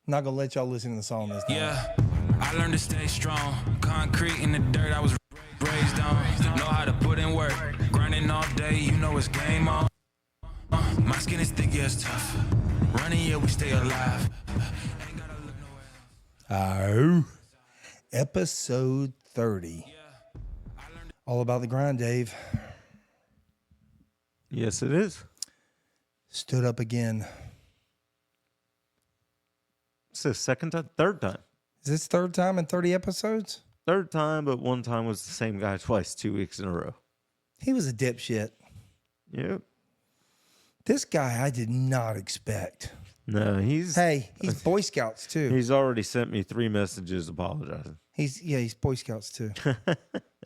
Not gonna let y'all listen to the song this time. Yeah, I learned to stay strong. Concrete in the dirt, I was raised on. Know how to put in work. Grinding all day, you know it's game on. My skin is thick, yeah, it's tough. Running, yeah, we stay alive. Ain't gotta look nowhere else. Oh, episode 30. All about the grind, Dave. Yes, it is. Stood up again. It's the third time. Is this third time in 30 episodes? Third time, but one time was the same guy twice, 2 weeks in a row. He was a dipshit. Yep. This guy I did not expect. No, he's Boy Scouts too. He's already sent me 3 messages apologizing. He's Boy Scouts too. All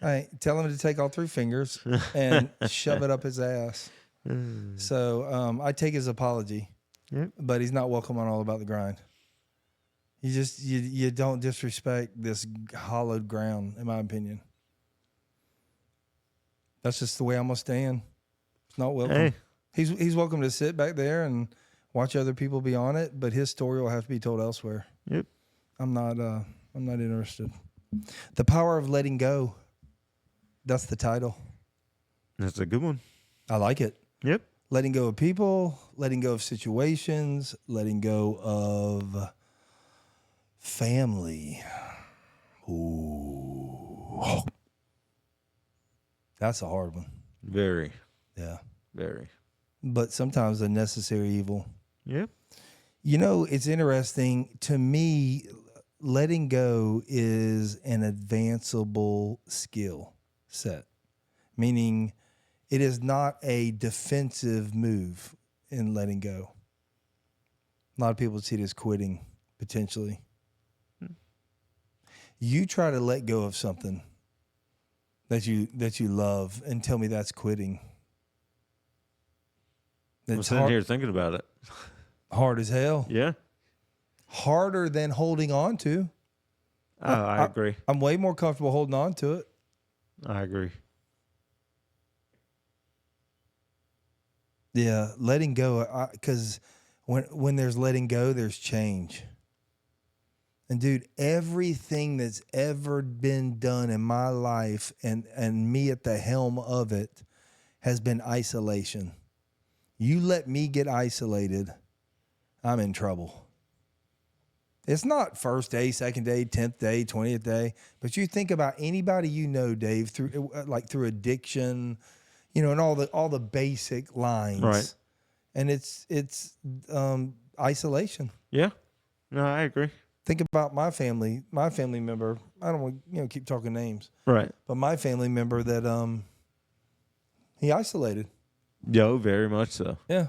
right, tell him to take all 3 fingers and shove it up his ass. So I take his apology, but he's not welcome on All About the Grind. You don't disrespect this hollowed ground, in my opinion. That's just the way I'm gonna stand. It's not welcome. Hey. He's welcome to sit back there and watch other people be on it, but his story will have to be told elsewhere. Yep. I'm not interested. The Power of Letting Go. That's the title. That's a good one. I like it. Yep. Letting go of people, letting go of situations, letting go of family. Ooh. That's a hard one. Very. Yeah. Very. But sometimes a necessary evil. Yep. You know, it's interesting. To me, letting go is an advanceable skill set, meaning it is not a defensive move in letting go. A lot of people see it as quitting, potentially. You try to let go of something that you love and tell me that's quitting. I'm sitting here thinking about it. Hard as hell. Yeah. Harder than holding on to. Oh, I agree. I'm way more comfortable holding on to it. I agree. Yeah, letting go. Because when there's letting go, there's change. And dude, everything that's ever been done in my life and me at the helm of it has been isolation. You let me get isolated, I'm in trouble. It's not first day, second day, 10th day, 20th day, but you think about anybody you know, Dave, through addiction, and all the basic lines. Right. And it's isolation. Yeah. No, I agree. Think about my family member. I don't want to keep talking names. Right. But my family member that he isolated. Yo, very much so. Yeah.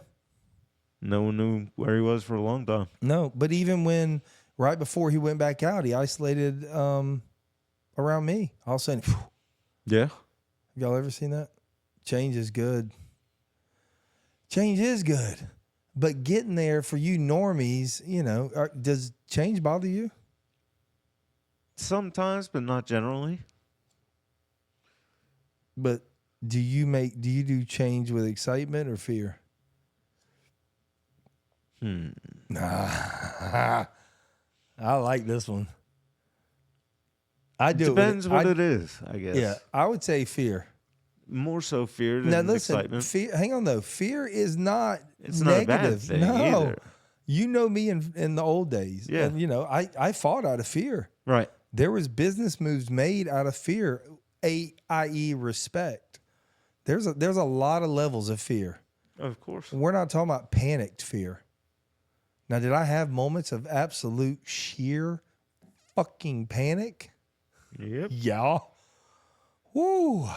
No one knew where he was for a long time. No, but even right before he went back out, he isolated around me. All of a sudden, Yeah. y'all ever seen that? Change is good. Change is good. But getting there for you normies, does change bother you? Sometimes, but not generally. But do you do change with excitement or fear? Nah. I like this one. I do. Depends what it is, I guess. Yeah, I would say fear. More so fear than excitement. Hang on though. Fear is not It's negative. not a bad thing no. either. You know me in the old days. Yeah. And I fought out of fear. Right. There was business moves made out of fear, i.e. respect. There's a lot of levels of fear. Of course. We're not talking about panicked fear. Now, did I have moments of absolute sheer fucking panic? Yep. Yeah. Woo.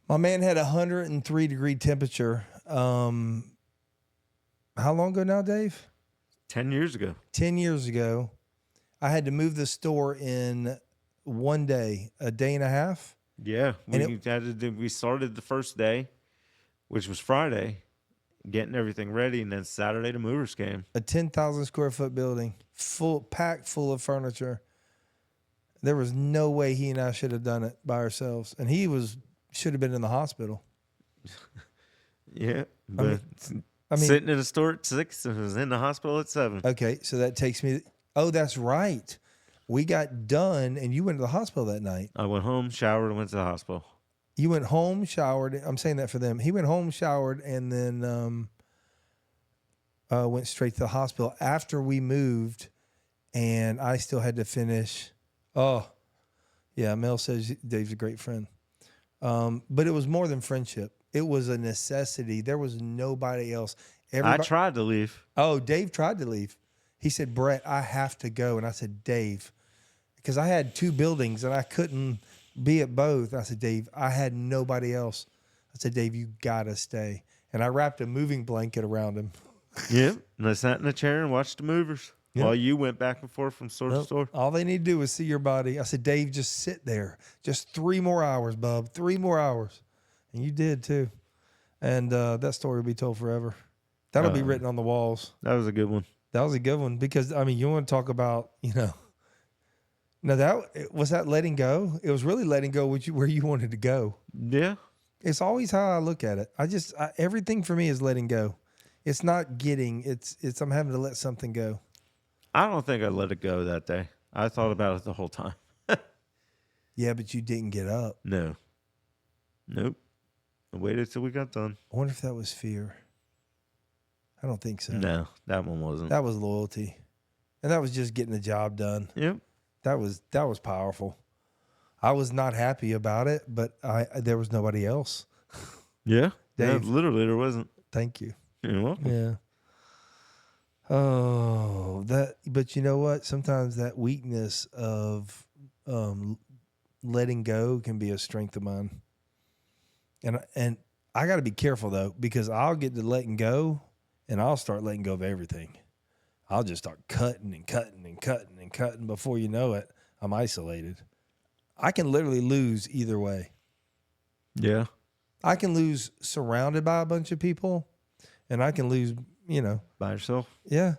My man had 103-degree temperature. How long ago now, Dave? 10 years ago. 10 years ago. I had to move the store in one day, a day and a half. Yeah. We started the first day, which was Friday, getting everything ready, and then Saturday the movers came. A 10,000 square foot building, packed full of furniture. There was no way he and I should have done it by ourselves. And should have been in the hospital. Yeah. But I mean, sitting in a store at 6 and was in the hospital at 7. okay, so that takes me. Oh, that's right. We got done, and you went to the hospital that night. I went home, showered, and went to the hospital. You went home, showered. I'm saying that for them. He went home, showered, and then went straight to the hospital after we moved, and I still had to finish. Oh, yeah. Mel says Dave's a great friend, but it was more than friendship. It was a necessity. There was nobody else. I tried to leave. Oh, Dave tried to leave. He said, Brett, I have to go. And I said, Dave, because I had 2 buildings and I couldn't be at both. I said, Dave, I had nobody else. I said, Dave, you got to stay. And I wrapped a moving blanket around him. Yep. And I sat in a chair and watched the movers while you went back and forth from store to store. All they need to do is see your body. I said, Dave, just sit there. Just 3 more hours, bub. 3 more hours. And you did too. And that story will be told forever. That'll be written on the walls. That was a good one. That was a good one because, I mean, you want to talk about, now was that letting go? It was really letting go where you wanted to go. Yeah. It's always how I look at it. Everything for me is letting go. It's not getting, it's I'm having to let something go. I don't think I let it go that day. I thought about it the whole time. Yeah, but you didn't get up. No. Nope. I waited till we got done. I wonder if that was fear. I don't think so. No, that one wasn't. That was loyalty. And that was just getting the job done. Yep. That was powerful. I was not happy about it, but there was nobody else. Yeah. Dave. Yeah, literally there wasn't. Thank you. You're welcome. Yeah. Oh, but you know what? Sometimes that weakness of letting go can be a strength of mine. And I got to be careful though, because I'll get to letting go and I'll start letting go of everything. I'll just start cutting and cutting and cutting and cutting. Before you know it, I'm isolated. I can literally lose either way. Yeah. I can lose surrounded by a bunch of people, and I can lose, By yourself? yeah.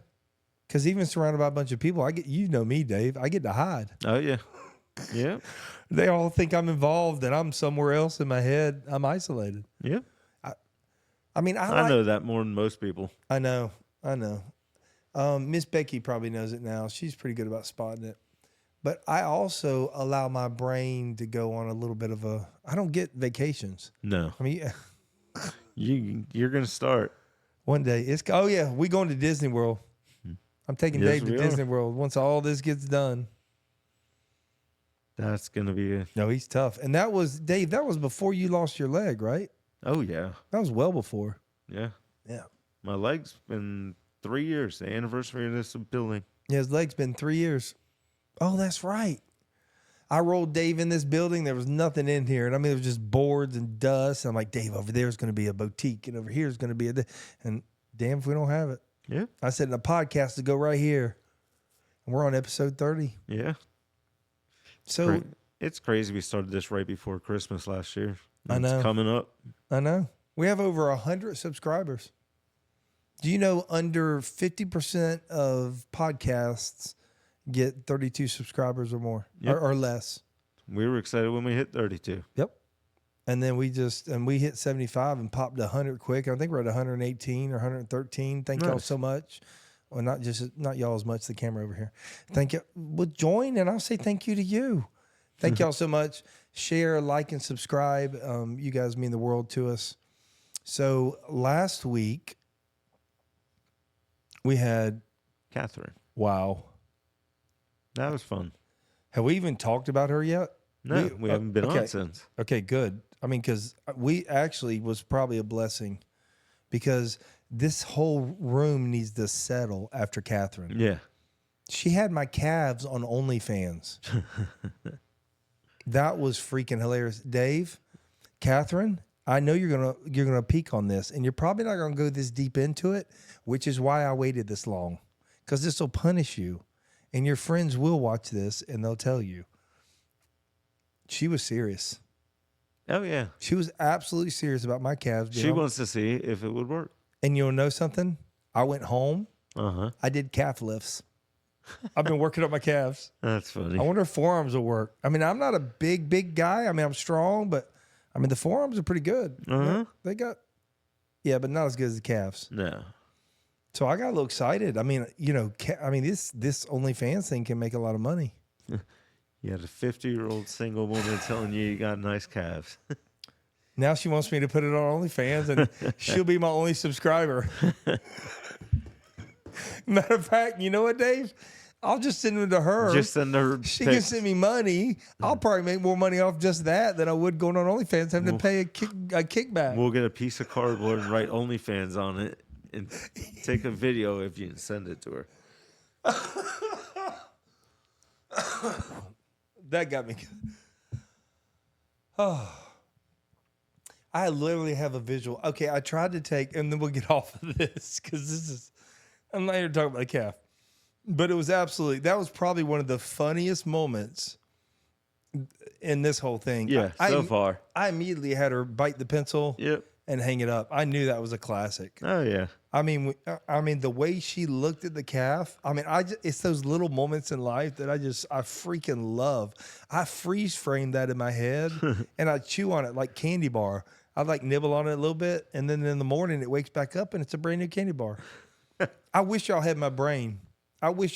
Because even surrounded by a bunch of people, you know me, Dave, I get to hide. Oh, yeah. Yeah. They all think I'm involved and I'm somewhere else in my head. I'm isolated. Yeah. I mean, I know that more than most people. I know. Miss Becky probably knows it now. She's pretty good about spotting it. But I also allow my brain to go on a little bit of I don't get vacations. No. I mean, You're going to start. one day we going to Disney World. I'm taking Yes, Dave to we are. Disney World once all this gets done. That's going to be No, he's tough. And that was, Dave, that was before you lost your leg, right? Oh, yeah. That was well before. Yeah. Yeah. My leg's been 3 years, the anniversary of this building. Yeah, his leg's been 3 years. Oh, that's right. I rolled Dave in this building. There was nothing in here. And I mean, it was just boards and dust. And I'm like, Dave, over there is going to be a boutique. And over here is going to be and damn if we don't have it. Yeah. I said in a podcast to go right here. And we're on episode 30. Yeah. So It's crazy we started this right before Christmas last year. I know. It's coming up. I know. We have over 100 subscribers. Do you know under 50% of podcasts get 32 subscribers or more? Yep. Or less? We were excited when we hit 32. Yep. And then we hit 75 and popped 100 quick. I think we're at 118 or 113. Thank y'all so much. Well, not y'all as much, the camera over here. Thank you. Well, join and I'll say thank you to you. Thank y'all so much. Share, like, and subscribe. You guys mean the world to us. So last week we had Catherine. wow. That was fun. Have we even talked about her yet? No, we haven't been okay. on since. Okay, good. I mean, because we actually was probably a blessing because this whole room needs to settle after Catherine. Yeah. She had my calves on OnlyFans. That was freaking hilarious. Dave, Catherine, I know you're gonna peek on this, and you're probably not gonna go this deep into it, which is why I waited this long, because this will punish you, and your friends will watch this and they'll tell you. She was serious. Oh, yeah. She was absolutely serious about my calves. She wants to see if it would work. And you'll know something? I went home. Uh-huh. I did calf lifts. I've been working up my calves. That's funny. I wonder if forearms will work. I mean, I'm not a big guy. I mean, I'm strong, but I mean, the forearms are pretty good. Uh-huh. They got, Yeah, but not as good as the calves. No. So I got a little excited. I mean, this OnlyFans thing can make a lot of money. You had a 50-year-old single woman telling you got nice calves. Now she wants me to put it on OnlyFans, and she'll be my only subscriber. Matter of fact, you know what, Dave? I'll just send them to her. Just send her She pics. can send me money. I'll probably make more money off just that than I would going on OnlyFans having to pay a kickback. We'll get a piece of cardboard and write OnlyFans on it and take a video if you can send it to her. That got me. Oh. I literally have a visual. Okay, I tried to take, and then we'll get off of this because I'm not here to talk about the calf. But it was that was probably one of the funniest moments in this whole thing. Yeah, so far. I immediately had her bite the pencil and hang it up. I knew that was a classic. Oh, yeah. I mean, the way she looked at the calf. I mean, it's those little moments in life that I freaking love. I freeze frame that in my head and I chew on it like candy bar. I like nibble on it a little bit, and then in the morning it wakes back up and it's a brand new candy bar. I wish y'all had my brain. Because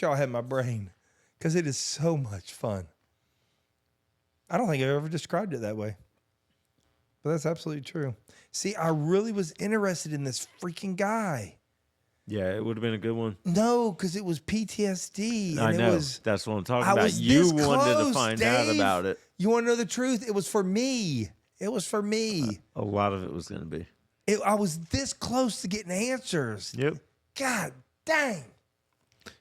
it is so much fun. I don't think I've ever described it that way. But that's absolutely true. See, I really was interested in this freaking guy. Yeah, it would have been a good one. No, because it was PTSD. I know. That's what I'm talking about. You wanted to find out about it. You want to know the truth? It was for me. It was for me. A lot of it was going to be. I was this close to getting answers. Yep. God dang.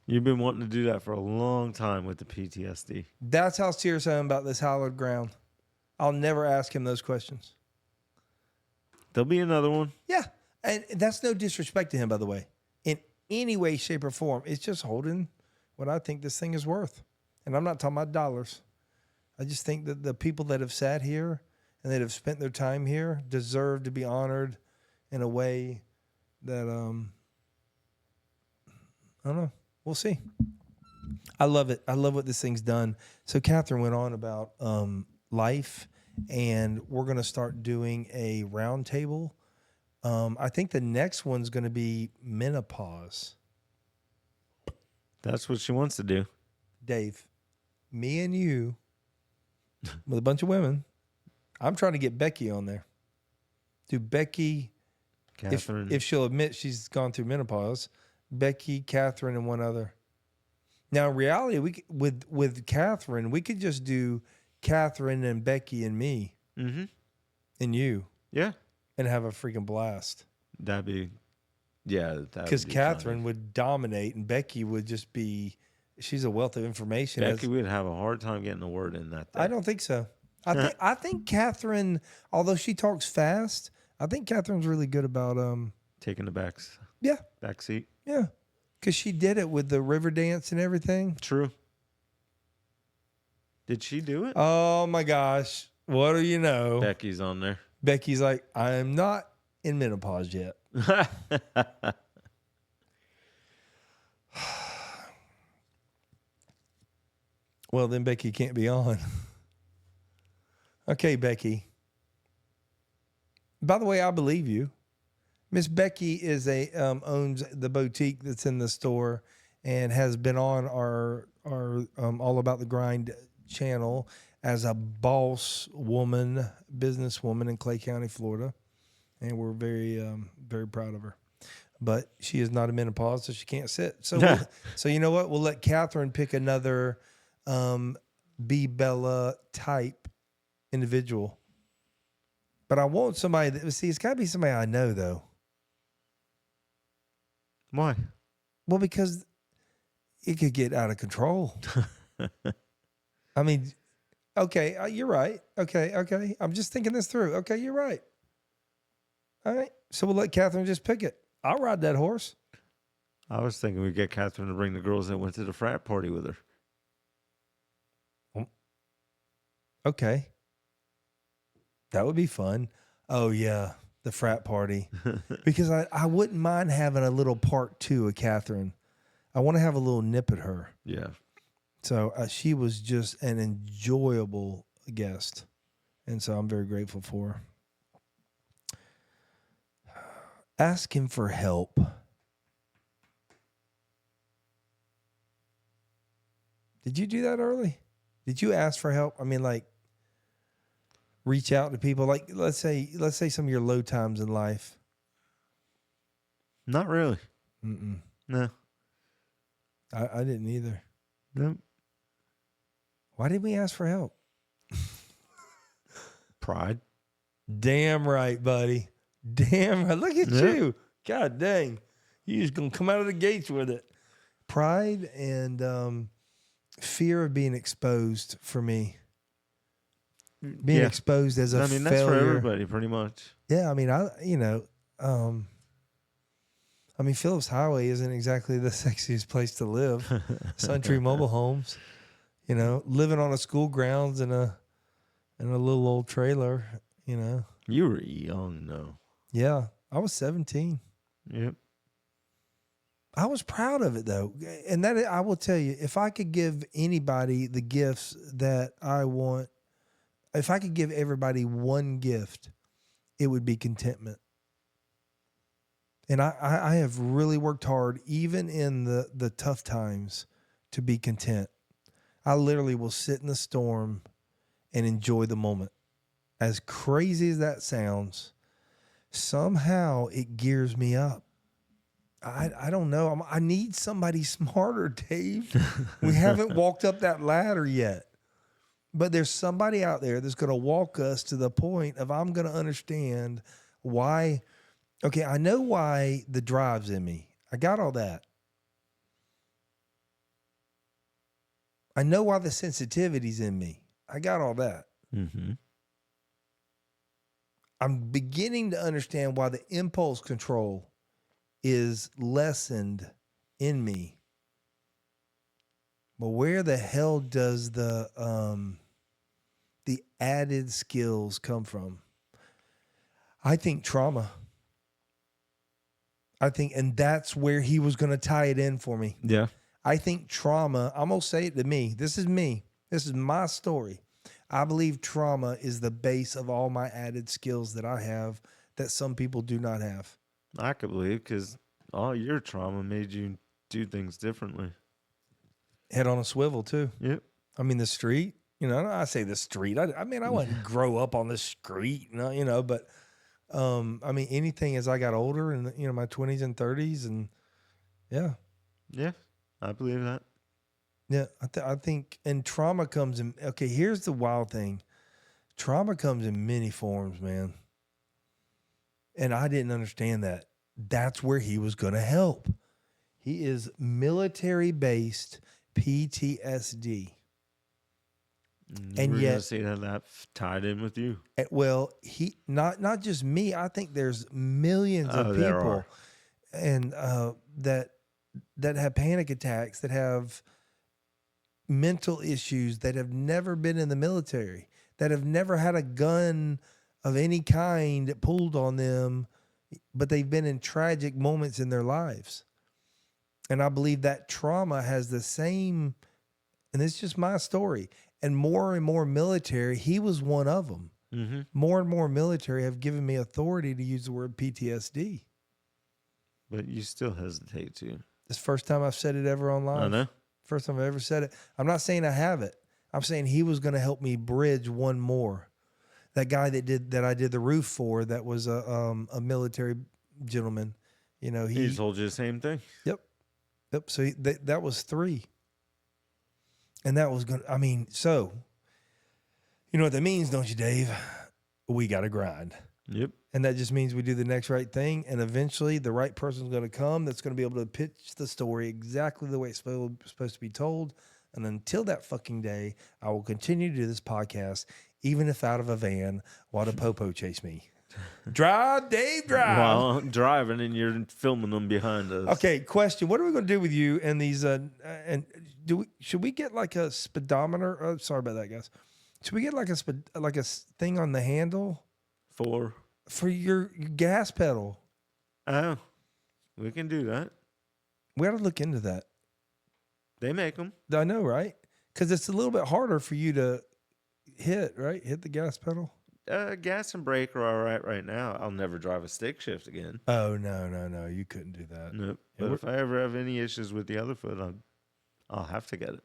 You've been wanting to do that for a long time with the PTSD. That's how serious I am about this hallowed ground. I'll never ask him those questions. There'll be another one. Yeah. And that's no disrespect to him, by the way. In any way, shape, or form. It's just holding what I think this thing is worth. And I'm not talking about dollars. I just think that the people that have sat here and that have spent their time here deserve to be honored in a way that, I don't know. We'll see. I love it. I love what this thing's done. So Catherine went on about life, and we're going to start doing a round table. I think the next one's going to be menopause. That's what she wants to do. Dave, me and you, with a bunch of women, I'm trying to get Becky on there. Do Becky, Catherine. if she'll admit she's gone through menopause, Becky, Catherine, and one other. Now, in reality, with Catherine, we could just do Catherine and Becky and me and you. Yeah. And have a freaking blast. That'd be, yeah. Because Catherine would dominate and Becky would just be, she's a wealth of information. Becky would have a hard time getting a word in that thing. I don't think so. I think Catherine, although she talks fast, I think Catherine's really good about taking the back seat. Yeah. Because she did it with the river dance and everything. True. Did she do it? Oh my gosh. What do you know? Becky's on there. Becky's like, I am not in menopause yet. Well, then Becky can't be on. Okay, Becky. By the way, I believe you. Miss Becky is owns the boutique that's in the store and has been on our All About the Grind channel as a boss woman, businesswoman in Clay County, Florida. And we're very, very proud of her. But she is not in menopause, so she can't sit. So, so you know what? We'll let Catherine pick another B. Bella type individual. But I want somebody that, see, it's got to be somebody I know, though. Why? Well, because it could get out of control. I mean, okay, you're right. Okay. I'm just thinking this through. Okay, you're right. All right. So we'll let Catherine just pick it. I'll ride that horse. I was thinking we'd get Catherine to bring the girls that went to the frat party with her. Okay. That would be fun. Oh, yeah. The frat party. Because I wouldn't mind having a little part 2 of Catherine. I want to have a little nip at her. Yeah. So she was just an enjoyable guest. And so I'm very grateful for her. Ask him for help. Did you do that early? Did you ask for help? I mean, like, reach out to people. Like, let's say some of your low times in life. Not really. Mm-mm. No. I didn't either. No. Why did we ask for help? Pride. Damn right, buddy. Damn right. Look at you. God dang. You just going to come out of the gates with it. Pride and fear of being exposed for me. Being exposed as a failure. That's for everybody pretty much. Yeah, I mean, Phillips Highway isn't exactly the sexiest place to live. Suntree Mobile Homes, living on a school grounds in a little old trailer, You were young, though. Yeah, I was 17. Yep. I was proud of it, though. And that, I will tell you, if I could give anybody the gifts that I want, if I could give everybody one gift, it would be contentment. And I have really worked hard, even in the tough times, to be content. I literally will sit in the storm and enjoy the moment. As crazy as that sounds, somehow it gears me up. I don't know. I need somebody smarter, Dave. We haven't walked up that ladder yet. But there's somebody out there that's going to walk us to the point of I'm going to understand why. Okay, I know why the drive's in me. I got all that. I know why the sensitivity's in me. I got all that. Mm-hmm. I'm beginning to understand why the impulse control is lessened in me. But where the hell does the added skills come from? I think trauma. And that's where he was going to tie it in for me. Yeah. I think trauma, I'm going to say it to me. This is me. This is my story. I believe trauma is the base of all my added skills that I have that some people do not have. I could believe, because all your trauma made you do things differently. Head on a swivel, too. Yep. I mean, the street, I say the street. I mean, I wouldn't grow up on the street, but anything as I got older and, my 20s and 30s and yeah. Yeah, I believe that. Yeah, I think, and trauma comes in, okay, here's the wild thing. Trauma comes in many forms, man. And I didn't understand that. That's where he was going to help. He is military-based PTSD. And we're gonna see that tied in with you. Well, he not just me. I think there's millions of people, and that have panic attacks, that have mental issues, that have never been in the military, that have never had a gun of any kind pulled on them, but they've been in tragic moments in their lives. And I believe that trauma has the same, and it's just my story. And more military, he was one of them. Mm-hmm. More and more military have given me authority to use the word PTSD. But you still hesitate to. It's the first time I've said it ever online. I know. First time I've ever said it. I'm not saying I have it. I'm saying he was going to help me bridge one more. That guy that I did the roof for, that was a military gentleman. He told you the same thing. Yep. So that was 3. And that was going to, so, you know what that means, don't you, Dave? We got to grind. Yep. And that just means we do the next right thing. And eventually the right person's going to come that's going to be able to pitch the story exactly the way it's supposed to be told. And until that fucking day, I will continue to do this podcast, even if out of a van while the popo chase me. Drive, Dave, drive. While I'm driving and you're filming them behind us. Okay, question. What are we going to do with you and these, should we get like a speedometer? Oh, sorry about that, guys. Should we get like a thing on the handle? For your gas pedal. Oh, we can do that. We got to look into that. They make them. I know, right? Because it's a little bit harder for you to hit, right? Hit the gas pedal. gas and brake are all right now. I'll never drive a stick shift again. Oh, no. You couldn't do that. Nope. Yeah, But if I ever have any issues with the other foot, I'll have to get it.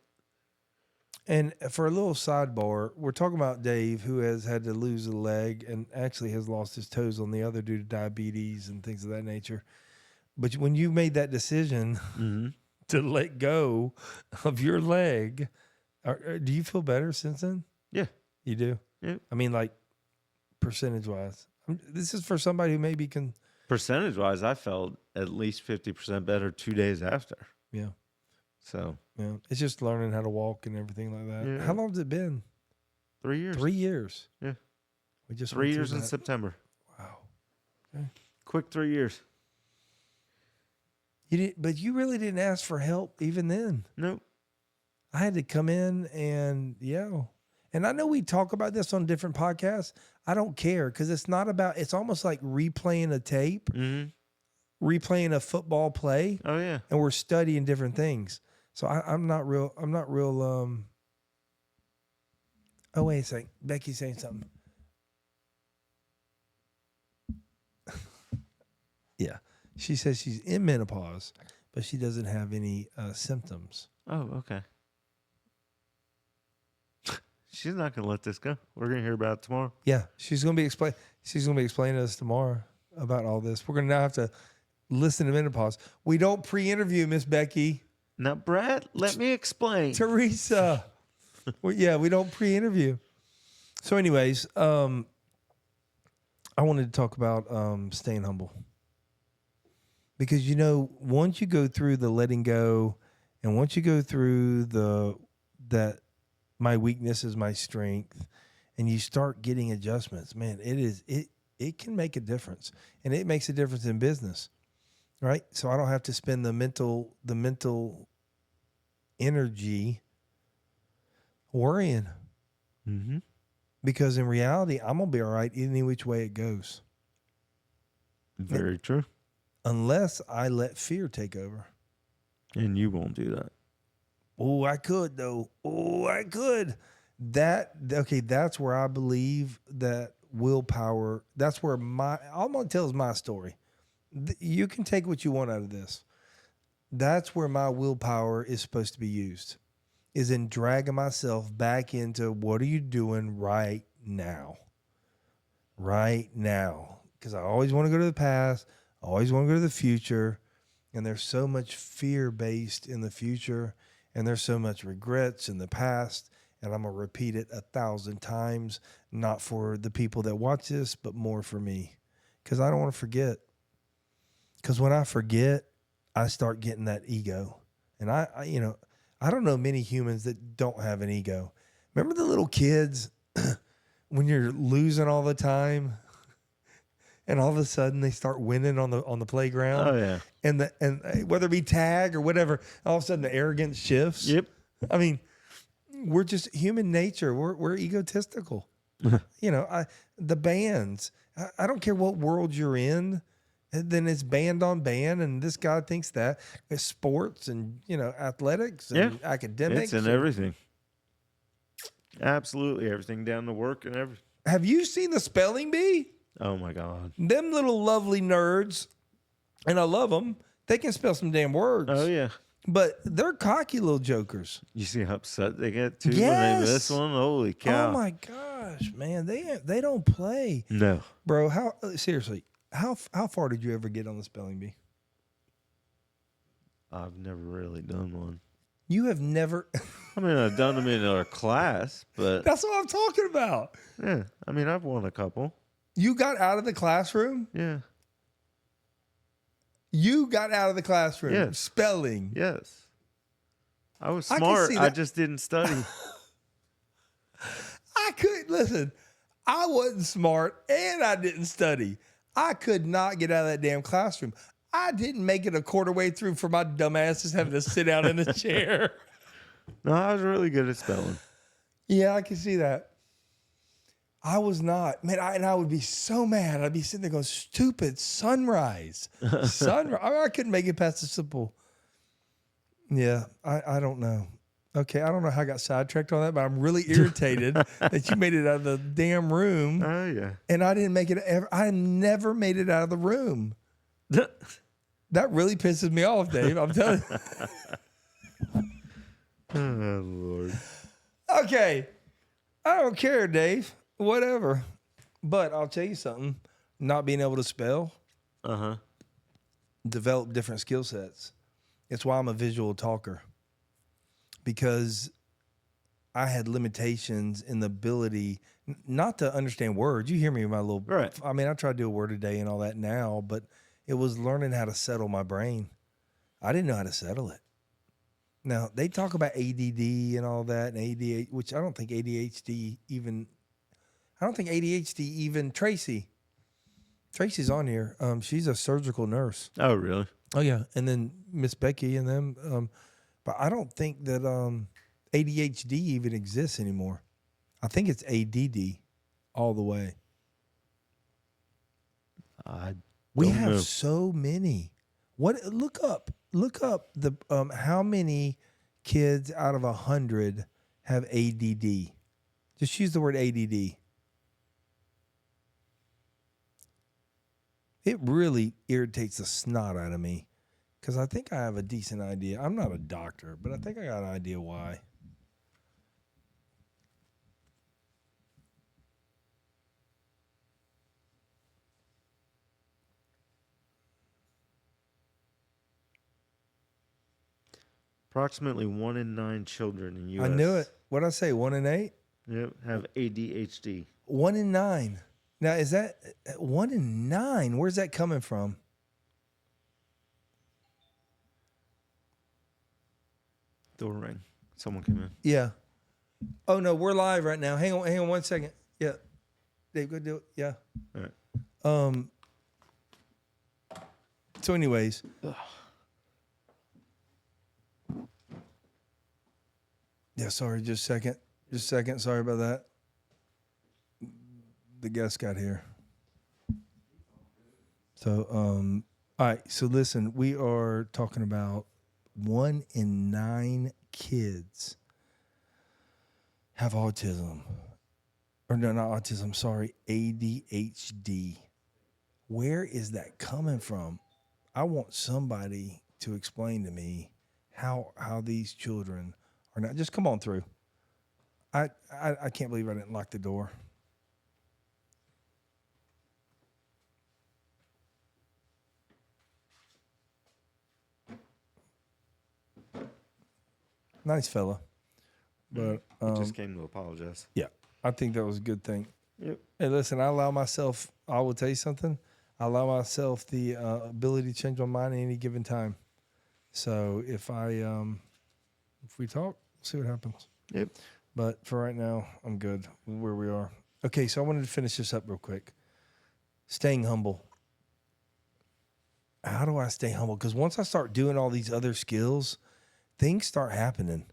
And for a little sidebar, we're talking about Dave, who has had to lose a leg and actually has lost his toes on the other due to diabetes and things of that nature. But when you made that decision to let go of your leg, do you feel better since then? Yeah. You do? Yeah. I mean, like, percentage-wise. This is for somebody who maybe can... Percentage-wise, I felt at least 50% better 2 days after. Yeah. So... Yeah. It's just learning how to walk and everything like that. Yeah. How long has it been? 3 years. 3 years. Yeah. We just 3 went through years in that. September. Wow. Okay. Quick 3 years. You didn't, but you really didn't ask for help even then. Nope. I had to come in and and I know we talk about this on different podcasts. I don't care because it's not about. It's almost like replaying a tape, replaying a football play. Oh yeah. And we're studying different things. So I'm not real. Oh wait a second, Becky's saying something. Yeah. She says she's in menopause, but she doesn't have any symptoms. Oh, okay. She's not going to let this go. We're going to hear about it tomorrow. Yeah, she's going to be explaining to us tomorrow about all this. We're going to now have to listen to menopause. We don't pre-interview Miss Becky. Now, Brad, let me explain. Teresa. We don't pre-interview. So anyways, I wanted to talk about staying humble. Because, once you go through the letting go and once you go through that my weakness is my strength and you start getting adjustments, man, it can make a difference. And it makes a difference in business, right? So I don't have to spend the mental energy worrying. Mm-hmm. Because in reality, I'm going to be all right any which way it goes. Very true. Unless I let fear take over. And you won't do that. Oh, I could, though. Oh, I could. That's where I believe that willpower, that's where all I'm going to tell is my story. You can take what you want out of this. That's where my willpower is supposed to be used, is in dragging myself back into what are you doing right now? Right now. Because I always want to go to the past. I always want to go to the future. And there's so much fear based in the future. And there's so much regrets in the past. And I'm going to repeat it 1,000 times, not for the people that watch this, but more for me. Because I don't want to forget. Because when I forget, I start getting that ego. And I don't know many humans that don't have an ego. Remember the little kids when you're losing all the time? And all of a sudden they start winning on the playground. Oh yeah. And whether it be tag or whatever, all of a sudden the arrogance shifts. Yep. I mean, we're just human nature. We're egotistical. The bands. I don't care what world you're in. And then it's band on band, and this guy thinks that it's sports and athletics and academics. It's in everything. Absolutely everything, down to work and everything. Have you seen the spelling bee? Oh my God. Them little lovely nerds, and I love them. They can spell some damn words. Oh yeah. But they're cocky little jokers. You see how upset they get too when they miss one? Holy cow. Oh my gosh, man. They don't play. No. Bro, seriously, how far did you ever get on the spelling bee? I've never really done one. You have never. I mean, I've done them in our class, but That's what I'm talking about. yeah, I mean, I've won a couple. You got out of the classroom? Yeah. You got out of the classroom. Yes. Spelling. Yes. I was I can smart. see I that. just didn't study. Listen, I wasn't smart and I didn't study. I could not get out of that damn classroom. I didn't make it a quarter way through for my dumb asses having to sit down in the chair. No, I was really good at spelling. Yeah, I can see that. I was not. Man, I would be so mad. I'd be sitting there going, stupid sunrise. Sunrise. I couldn't make it past the simple. Yeah, I don't know. Okay, I don't know how I got sidetracked on that, but I'm really irritated that you made it out of the damn room Oh, yeah. and I didn't make it ever. I never made it out of the room. That really pisses me off, Dave. I'm telling you. Oh, Lord. Okay. I don't care, Dave. Whatever. But I'll tell you something. Not being able to spell, Uh-huh. develop different skill sets. It's why I'm a visual talker. Because I had limitations in the ability not to understand words. You hear me with my little... Right. I mean, I try to do a word a day and all that now, but it was learning how to settle my brain. I didn't know how to settle it. Now, they talk about ADD and all that, and ADHD, which I don't think ADHD even... Tracy's on here. She's a surgical nurse. Oh, really? Oh, yeah. And then Miss Becky and them. But I don't think that ADHD even exists anymore. I think it's ADD all the way. We have so many. Look up the how many kids out of 100 have ADD. Just use the word ADD. It really irritates the snot out of me because I think I have a decent idea. I'm not a doctor, but I think I got an idea why. Approximately 1 in 9 children in U.S. I knew it. What'd I say? 1 in 8? Yep, have ADHD. 1 in 9. Now, is that 1 in 9? Where's that coming from? Door ring. Someone came in. Yeah. Oh, no, we're live right now. Hang on 1 second. Yeah. Dave, go do it. Yeah. All right. So anyways. Yeah, sorry, just a second. Sorry about that. The guest got here. So, all right. So listen, we are talking about 1 in 9 kids have autism. Or no, not autism. Sorry, ADHD. Where is that coming from? I want somebody to explain to me how these children are not. Just come on through. I can't believe I didn't lock the door. Nice fella. But He just came to apologize. yeah, I think that was a good thing. Yep. Hey, listen, I will tell you something. I allow myself the ability to change my mind at any given time. So if we talk, we'll see what happens. Yep. But for right now, I'm good where we are. Okay, so I wanted to finish this up real quick. Staying humble. How do I stay humble? Because once I start doing all these other skills, things start happening.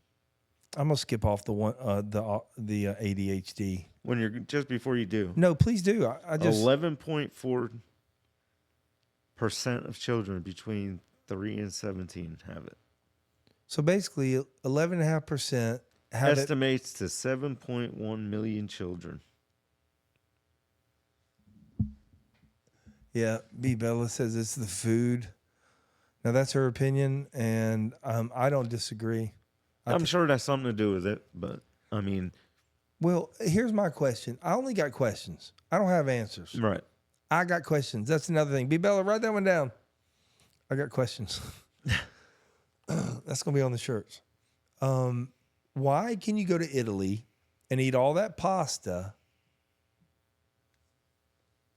I'm gonna skip off the ADHD. When you're just before you do. No, please do. I just 11.4% of children between 3 and 17 have it. So basically, 11.5% have Estimates to 7.1 million children. Yeah, B. Bella says it's the food. Now that's her opinion, and I don't disagree. I'm sure that's something to do with it, but I mean, well, here's my question. I only got questions. I don't have answers. right? I got questions. That's another thing. B. Bella, write that one down. I got questions. That's gonna be on the shirts. Why can you go to Italy and eat all that pasta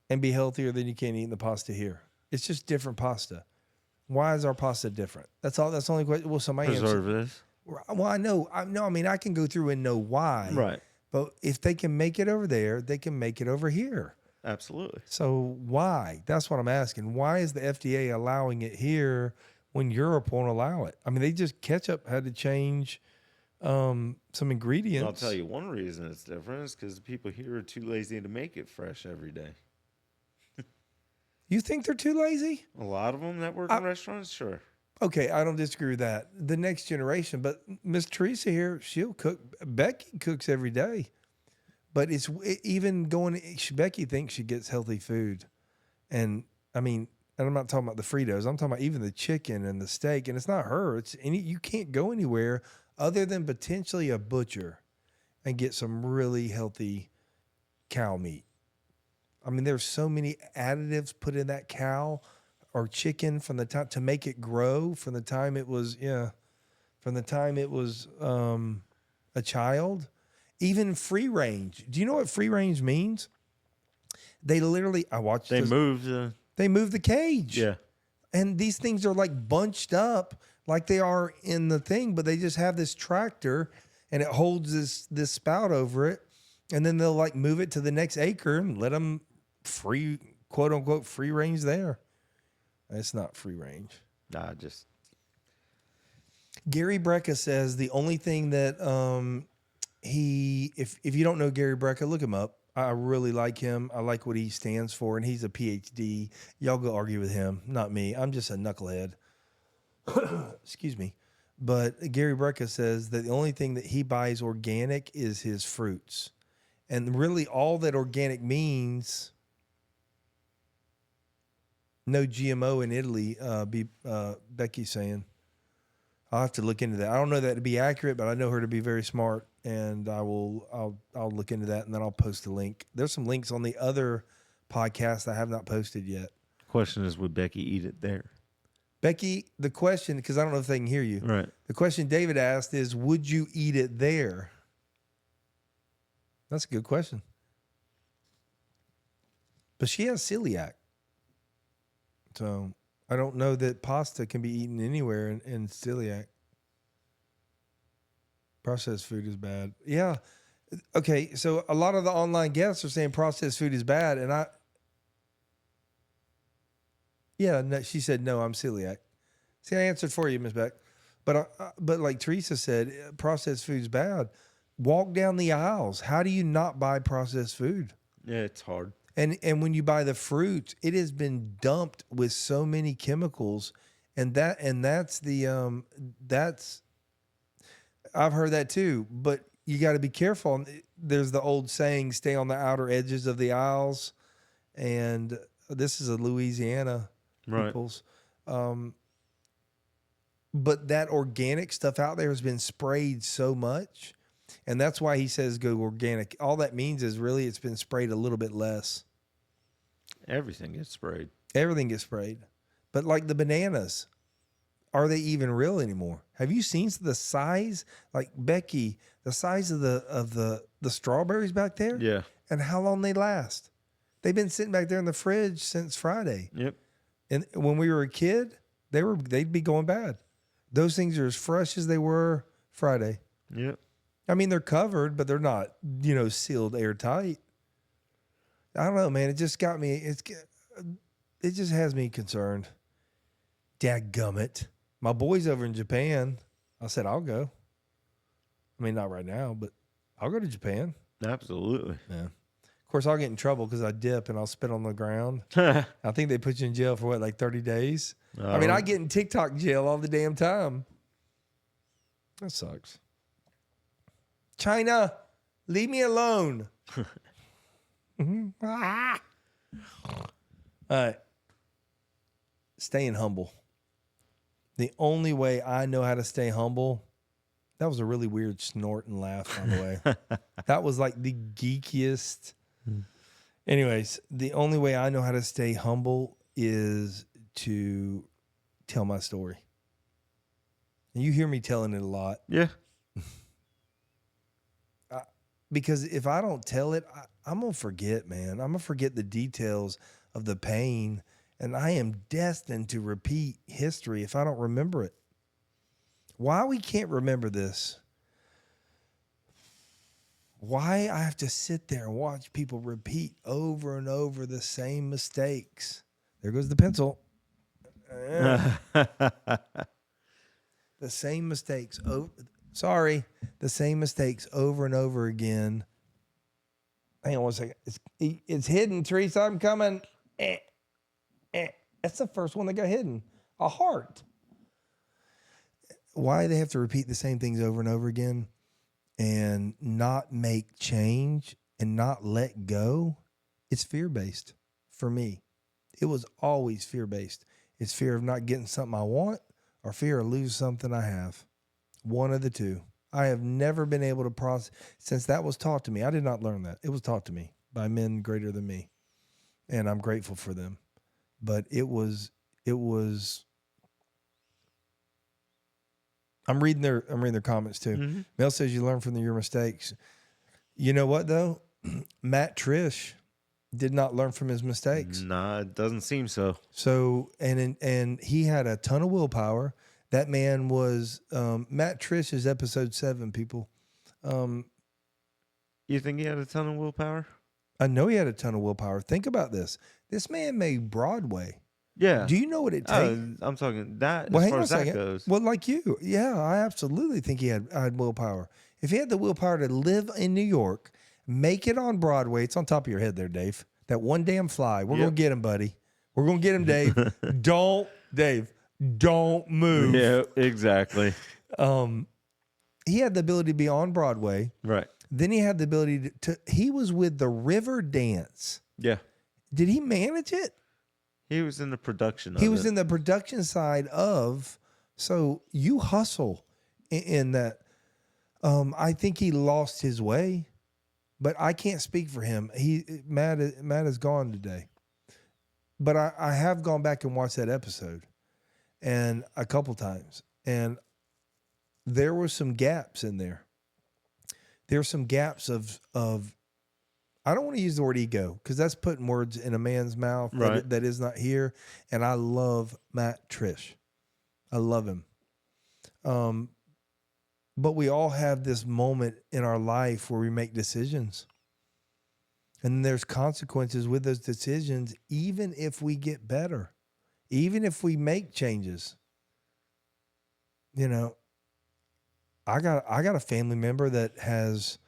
and be healthier than you can eat the pasta here? It's just different pasta. Why is our pasta different? That's all. That's the only question. Well, somebody answer. Preservatives. Well, I know. I mean, I can go through and know why. Right. But if they can make it over there, they can make it over here. Absolutely. So why? That's what I'm asking. Why is the FDA allowing it here when Europe won't allow it? I mean, they just ketchup had to change some ingredients. I'll tell you one reason it's different is because the people here are too lazy to make it fresh every day. You think they're too lazy? A lot of them that work in restaurants, sure. Okay, I don't disagree with that. The next generation, but Miss Teresa here, she'll cook. Becky cooks every day, but even going. Becky thinks she gets healthy food, and I mean, and I'm not talking about the Fritos. I'm talking about even the chicken and the steak, and it's not her. It's any. You can't go anywhere other than potentially a butcher and get some really healthy cow meat. I mean, there's so many additives put in that cow or chicken from the time to make it grow from the time it was a child. Even free range. Do you know what free range means? They literally I watched They this, moved. they move the cage. Yeah. And these things are like bunched up like they are in the thing, but they just have this tractor and it holds this spout over it, and then they'll like move it to the next acre and let them free, quote unquote, free range there. It's not free range. Nah, just Gary Brecka says the only thing that if you don't know Gary Brecka, look him up. I really like him. I like what he stands for, and he's a PhD. Y'all go argue with him, not me. I'm just a knucklehead. Excuse me. But Gary Brecka says that the only thing that he buys organic is his fruits. And really all that organic means, no GMO in Italy, Becky's saying. I'll have to look into that. I don't know that to be accurate, but I know her to be very smart, and I'll look into that, and then I'll post a link. There's some links on the other podcast I have not posted yet. question is, would Becky eat it there? Becky, the question, because I don't know if they can hear you. Right. The question David asked is, would you eat it there? That's a good question. But she has celiac. So I don't know that pasta can be eaten anywhere in celiac. Processed food is bad. Yeah. Okay, so a lot of the online guests are saying processed food is bad, and no, she said no, I'm celiac. See, I answered for you, Ms. Beck. But like Teresa said, processed food's bad. Walk down the aisles. How do you not buy processed food? Yeah, it's hard. And when you buy the fruit, it has been dumped with so many chemicals, and that's I've heard that too. But you got to be careful. There's the old saying, "Stay on the outer edges of the aisles," and this is a Louisiana people's. But that organic stuff out there has been sprayed so much. And that's why he says go organic. All that means is really it's been sprayed a little bit less. Everything gets sprayed. Everything gets sprayed. But like the bananas, are they even real anymore? Have you seen the size? Like Becky, the size of the strawberries back there? Yeah. And how long they last? They've been sitting back there in the fridge since Friday. Yep. And when we were a kid, they'd be going bad. Those things are as fresh as they were Friday. Yep. I mean, they're covered, but they're not, sealed airtight. I don't know, man. It just got me. It just has me concerned. Dadgummit. My boy's over in Japan. I said, I'll go. I mean, not right now, but I'll go to Japan. Absolutely. Yeah. Of course, I'll get in trouble because I dip and I'll spit on the ground. I think they put you in jail for like 30 days? I mean, I get in TikTok jail all the damn time. That sucks. China, leave me alone. All right. Staying humble. The only way I know how to stay humble, that was a really weird snort and laugh, by the way. That was like the geekiest. Anyways, the only way I know how to stay humble is to tell my story. And you hear me telling it a lot. Yeah. Because if I don't tell it, I'm going to forget, man. I'm going to forget the details of the pain, and I am destined to repeat history if I don't remember it. Why we can't remember this? Why I have to sit there and watch people repeat over and over the same mistakes. There goes the pencil. The same mistakes. The same mistakes over and over again. Hang on one second. It's hidden, Teresa. I'm coming. That's the first one that got hidden. A heart. why they have to repeat the same things over and over again and not make change and not let go, it's fear-based for me. It was always fear-based. It's fear of not getting something I want or fear of losing something I have. One of the two. I have never been able to process, since that was taught to me. I did not learn that. It was taught to me by men greater than me. And I'm grateful for them. But it was, I'm reading their comments too. Mm-hmm. Mel says you learn from your mistakes. You know what though? Matt Trish did not learn from his mistakes. Nah, it doesn't seem so. So, and he had a ton of willpower. That man was, Matt Trish is episode 7, people. You think he had a ton of willpower? I know he had a ton of willpower. Think about this. This man made Broadway. Yeah. Do you know what it takes? I'm talking that Well, as hang far on a as that second. goes. Well, like you. Yeah, I absolutely think he had willpower. If he had the willpower to live in New York, make it on Broadway. It's on top of your head there, Dave. That one damn fly. We're going to get him, buddy. We're going to get him, Dave. Don't move. Yeah, exactly. He had the ability to be on Broadway. Right. Then he had the ability to he was with the River Dance. Yeah. Did he manage it? He was in the production of He was it. in the production side of, so you hustle in that. I think he lost his way, but I can't speak for him. Matt is gone today. But I have gone back and watched that episode and a couple times. And there were some gaps in there. There's some gaps of I don't want to use the word ego because that's putting words in a man's mouth Right. that is not here. And I love Matt Trish. I love him. But we all have this moment in our life where we make decisions. And there's consequences with those decisions, even if we get better, even if we make changes. You know, I got a family member that has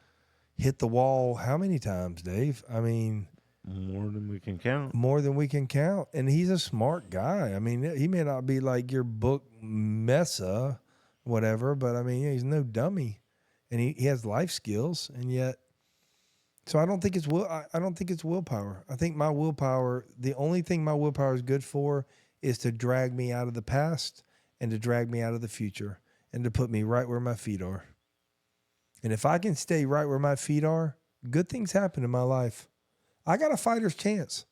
hit the wall how many times, Dave? I mean, More than we can count. more than we can count. And he's a smart guy. I mean, he may not be like your book Mesa, whatever, but I mean, he's no dummy. And he has life skills, and yet so I don't think it's I don't think it's willpower. I think my willpower, the only thing my willpower is good for is to drag me out of the past and to drag me out of the future and to put me right where my feet are. And if I can stay right where my feet are, good things happen in my life. I got a fighter's chance.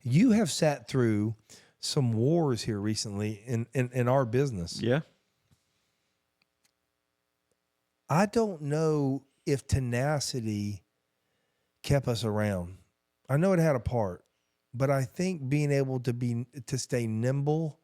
You have sat through some wars here recently in our business. Yeah. I don't know if tenacity kept us around. I know it had a part, but I think being able to stay nimble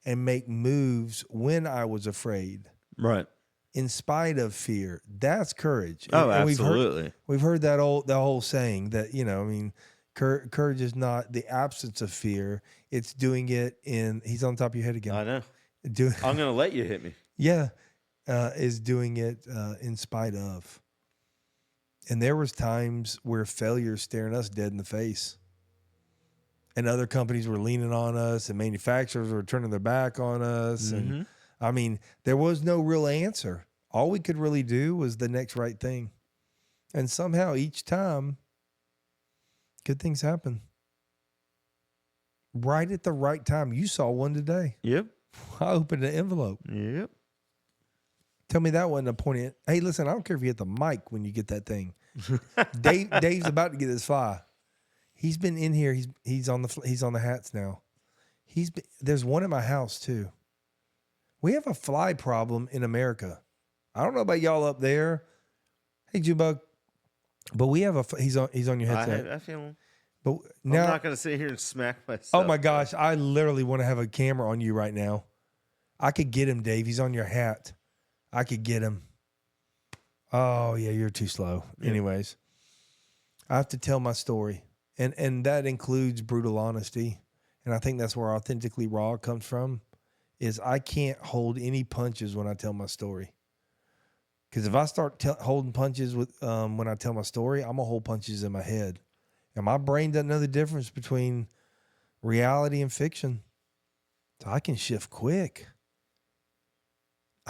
and make moves when I was afraid, Right. in spite of fear, that's courage. Oh, And absolutely. We've heard that whole saying that, you know, I mean, courage is not the absence of fear; it's doing it in. He's on top of your head again. I know. Doing, I'm going to let you hit me. yeah, is doing it in spite of. And there was times where failure staring us dead in the face. And other companies were leaning on us and manufacturers were turning their back on us. Mm-hmm. And I mean, there was no real answer. All we could really do was the next right thing. And somehow each time, good things happen. Right at the right time. You saw one today. Yep. I opened an envelope. Yep. Tell me that wasn't a point. Hey, listen, I don't care if you hit the mic when you get that thing. Dave's about to get his fly. He's been in here. He's on the hats now. There's one in my house too. We have a fly problem in America. I don't know about y'all up there. Hey, Jubug, but we have he's on your headset. I feel him. But I'm now, not going to sit here and smack myself. oh my gosh, I literally want to have a camera on you right now. I could get him, Dave. He's on your hat. I could get him. Oh, yeah, you're too slow. Yeah. Anyways, I have to tell my story. And that includes brutal honesty. And I think that's where authentically raw comes from, is I can't hold any punches when I tell my story. Because if I start holding punches with when I tell my story, I'm going to hold punches in my head. And my brain doesn't know the difference between reality and fiction. So I can shift quick.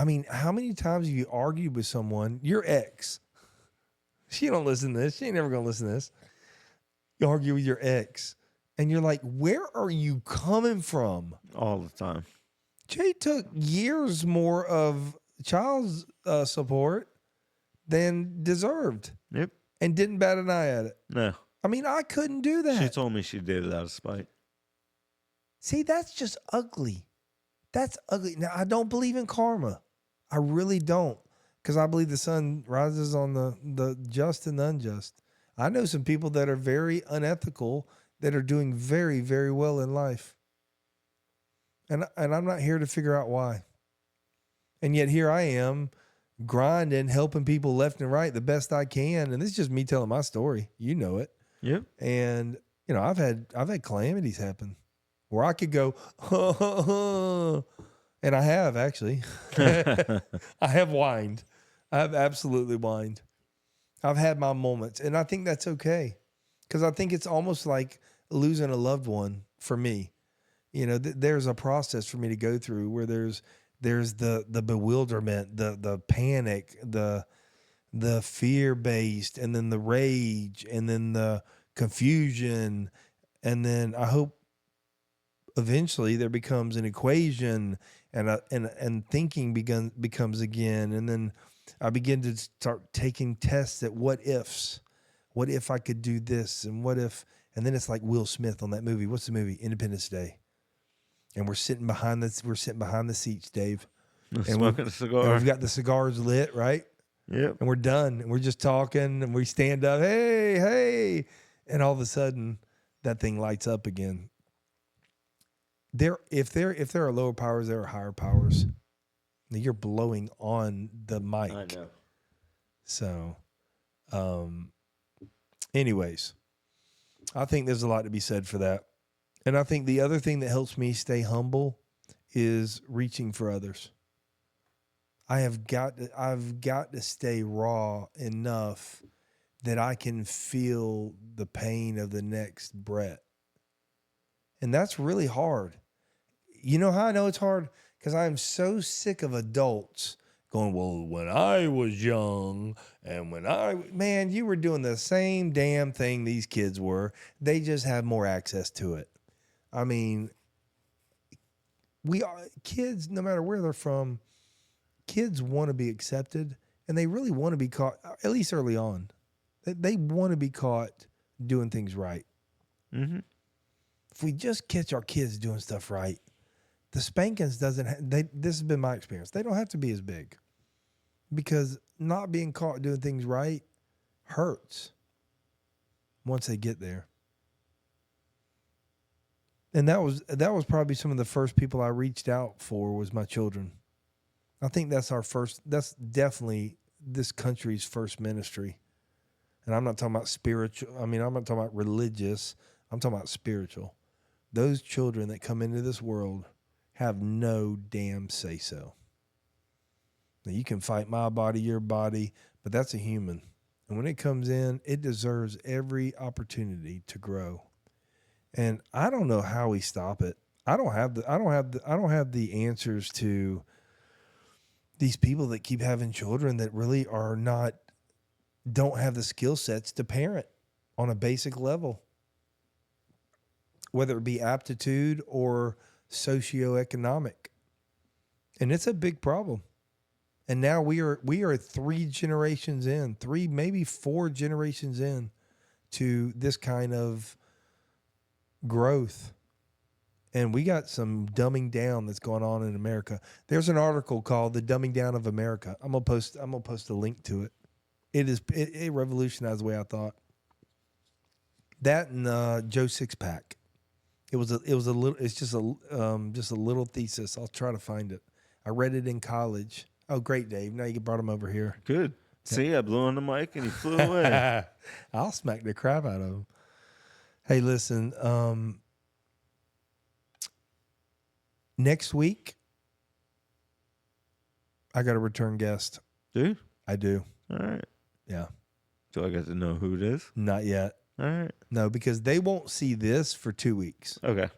I mean, how many times have you argued with someone, your ex? She don't listen to this. She ain't never going to listen to this. You argue with your ex, and you're like, where are you coming from? All the time. Jay took years more of child support than deserved Yep. and didn't bat an eye at it. No. I mean, I couldn't do that. She told me she did it out of spite. See, that's just ugly. That's ugly. Now, I don't believe in karma. I really don't, because I believe the sun rises on the just and the unjust. I know some people that are very unethical that are doing very, very well in life. And I'm not here to figure out why. And yet here I am grinding, helping people left and right the best I can. And this is just me telling my story. You know it. Yep. And, you know, I've had calamities happen where I could go, and I have actually. I have whined. I have absolutely whined. I've had my moments, and I think that's okay, because I think it's almost like losing a loved one for me. You know, there's a process for me to go through where there's the bewilderment, the panic, the fear-based, and then the rage, and then the confusion, and then I hope eventually there becomes an equation, and thinking becomes again, and then I begin to start taking tests at what ifs. What if I could do this, and what if? And then it's like Will Smith on that movie. What's the movie? Independence Day. And we're sitting behind the seats, Dave. And smoking a cigar. And we've got the cigars lit, right? Yep. And we're done. And we're just talking, and we stand up, hey. And all of a sudden, that thing lights up again. If there are lower powers, there are higher powers. You're blowing on the mic. I know. So, anyways, I think there's a lot to be said for that. And I think the other thing that helps me stay humble is reaching for others. I've got to stay raw enough that I can feel the pain of the next breath. And that's really hard. You know how I know it's hard? Because I'm so sick of adults going, well, when I was young and man, you were doing the same damn thing these kids were. They just have more access to it. I mean, kids, no matter where they're from, kids want to be accepted, and they really want to be caught, at least early on. They want to be caught doing things right. Mm-hmm. If we just catch our kids doing stuff right, the spankings this has been my experience. They don't have to be as big, because not being caught doing things right hurts once they get there. And that was probably some of the first people I reached out for was my children. I think that's definitely this country's first ministry. And I'm not talking about spiritual. I mean, I'm not talking about religious. I'm talking about spiritual. Those children that come into this world have no damn say-so. Now, you can fight my body, your body, but that's a human. And when it comes in, it deserves every opportunity to grow. And I don't know how we stop it. I don't have the answers to these people that keep having children that really don't have the skill sets to parent on a basic level, whether it be aptitude or socioeconomic. And it's a big problem. And now we are 3 generations in, 3, maybe 4 generations in to this kind of growth. And we got some dumbing down that's going on in America. There's an article called The Dumbing Down of America. I'm gonna post a link to it. It revolutionized the way I thought. That and Joe Sixpack. It's just a little thesis. I'll try to find it. I read it in college. Oh, great, Dave. Now you brought him over here. Good. See, I blew on the mic and he flew away. I'll smack the crap out of him. Hey, listen, next week, I got a return guest. Do? I do. All right. Yeah. Do I get to know who it is? Not yet. All right. No, because they won't see this for 2 weeks. Okay.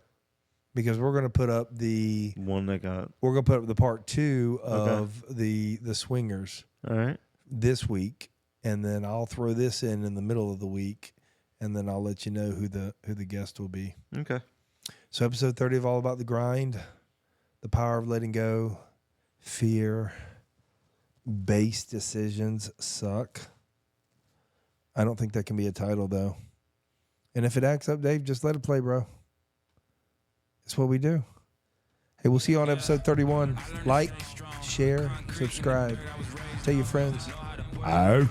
because we're going to put up the part 2 of the swingers All right. this week, and then I'll throw this in the middle of the week, and then I'll let you know who the guest will be. Okay. So episode 30 of All About the Grind, the power of letting go, fear, base decisions suck. I don't think that can be a title though. And if it acts up, Dave, just let it play, bro. It's what we do. Hey, we'll see you on episode 31. Like, share, subscribe. Tell your friends. Out.